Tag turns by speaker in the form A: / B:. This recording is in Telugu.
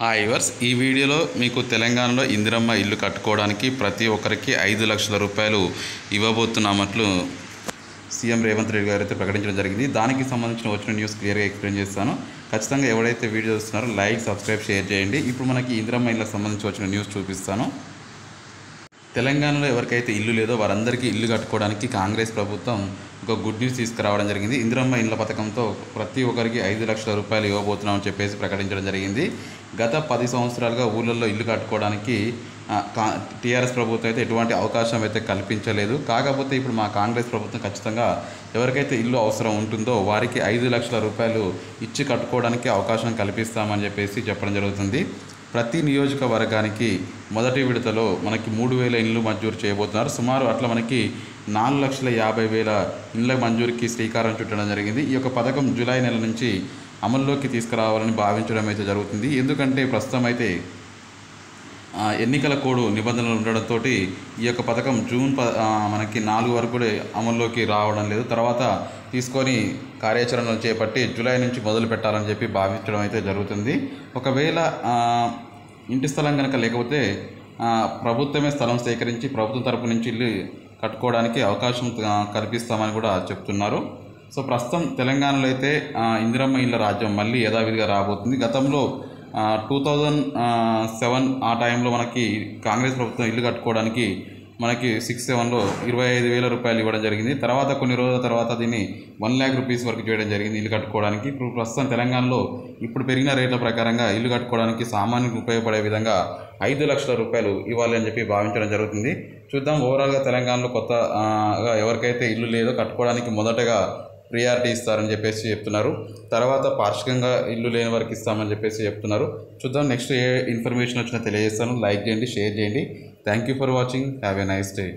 A: హాయ్ ఈ వీడియోలో మీకు తెలంగాణలో ఇందిరమ్మ ఇల్లు కట్టుకోవడానికి ప్రతి ఒక్కరికి 5 లక్షల రూపాయలు ఇవ్వబోతున్నామట్లు సీఎం రేవంత్ రెడ్డి గారు అయితే ప్రకటించడం జరిగింది. దానికి సంబంధించిన వచ్చిన న్యూస్ క్లియర్గా ఎక్స్ప్లెయిన్ చేస్తాను. ఖచ్చితంగా ఎవరైతే వీడియో చూస్తున్నారో లైక్, సబ్స్క్రైబ్, షేర్ చేయండి. ఇప్పుడు మనకి ఇందిరమ్మ ఇళ్ళకి సంబంధించి వచ్చిన న్యూస్ చూపిస్తాను. తెలంగాణలో ఎవరికైతే ఇల్లు లేదో వారందరికీ ఇల్లు కట్టుకోవడానికి కాంగ్రెస్ ప్రభుత్వం ఒక గుడ్ న్యూస్ తీసుకురావడం జరిగింది. ఇందిరమ్మ ఇళ్ళ పథకంతో ప్రతి ఒక్కరికి 5 లక్షల రూపాయలు ఇవ్వబోతున్నామని చెప్పేసి ప్రకటించడం జరిగింది. గత 10 సంవత్సరాలుగా ఊళ్ళల్లో ఇల్లు కట్టుకోవడానికి టీఆర్ఎస్ ప్రభుత్వం అయితే ఎటువంటి అవకాశం అయితే కల్పించలేదు. కాకపోతే ఇప్పుడు మా కాంగ్రెస్ ప్రభుత్వం ఖచ్చితంగా ఎవరికైతే ఇల్లు అవసరం ఉంటుందో వారికి 5 లక్షల రూపాయలు ఇచ్చి కట్టుకోవడానికి అవకాశం కల్పిస్తామని చెప్పేసి చెప్పడం జరుగుతుంది. ప్రతి నియోజకవర్గానికి మొదటి విడతలో మనకి 3,000 ఇళ్ళు మంజూరు చేయబోతున్నారు. సుమారు అట్లా మనకి 4,50,000 ఇళ్ళ మంజూరుకి శ్రీకారం చుట్టడం జరిగింది. ఈ యొక్క పథకం జూలై నెల నుంచి అమల్లోకి తీసుకురావాలని భావించడం అయితే జరుగుతుంది. ఎందుకంటే ప్రస్తుతం అయితే ఎన్నికల కోడ్ నిబంధనలు ఉండడంతో ఈ యొక్క పథకం జూన్ మనకి 4 వరకు కూడా అమల్లోకి రావడం లేదు. తర్వాత తీసుకొని కార్యాచరణలు చేపట్టి జూలై నుంచి మొదలు పెట్టాలని చెప్పి భావించడం అయితే జరుగుతుంది. ఒకవేళ ఇంటి స్థలం కనుక లేకపోతే ప్రభుత్వమే స్థలం సేకరించి ప్రభుత్వం తరపు నుంచి ఇల్లు కట్టుకోవడానికి అవకాశం కల్పిస్తామని కూడా చెప్తున్నారు. సో ప్రస్తుతం తెలంగాణలో అయితే ఇందిరమ్మ ఇళ్ళ రాజ్యం మళ్ళీ యథావిధిగా రాబోతుంది. గతంలో 2007 ఆ టైంలో మనకి కాంగ్రెస్ ప్రభుత్వం ఇల్లు కట్టుకోవడానికి మనకి 6-7లో 25,000 రూపాయలు ఇవ్వడం జరిగింది. తర్వాత కొన్ని రోజుల తర్వాత దీన్ని 1 lakh రూపీస్ వరకు చేయడం జరిగింది ఇల్లు కట్టుకోవడానికి. ఇప్పుడు ప్రస్తుతం తెలంగాణలో ఇప్పుడు పెరిగిన రేట్ల ప్రకారంగా ఇల్లు కట్టుకోవడానికి సామాన్యులకు ఉపయోగపడే విధంగా 5 లక్షల రూపాయలు ఇవ్వాలి అని చెప్పి భావించడం జరుగుతుంది. చూద్దాం ఓవరాల్గా తెలంగాణలో కొత్తగా ఎవరికైతే ఇల్లు లేదో కట్టుకోవడానికి మొదటగా ప్రియారిటీ ఇస్తారని చెప్పేసి చెప్తున్నారు. తర్వాత పార్షికంగా ఇల్లు లేని వారికి ఇస్తామని చెప్పేసి చెప్తున్నారు. చూద్దాం నెక్స్ట్ ఏ ఇన్ఫర్మేషన్ వచ్చినా తెలియజేస్తాను. లైక్ చేయండి, షేర్ చేయండి. Thank you for watching. Have a nice day.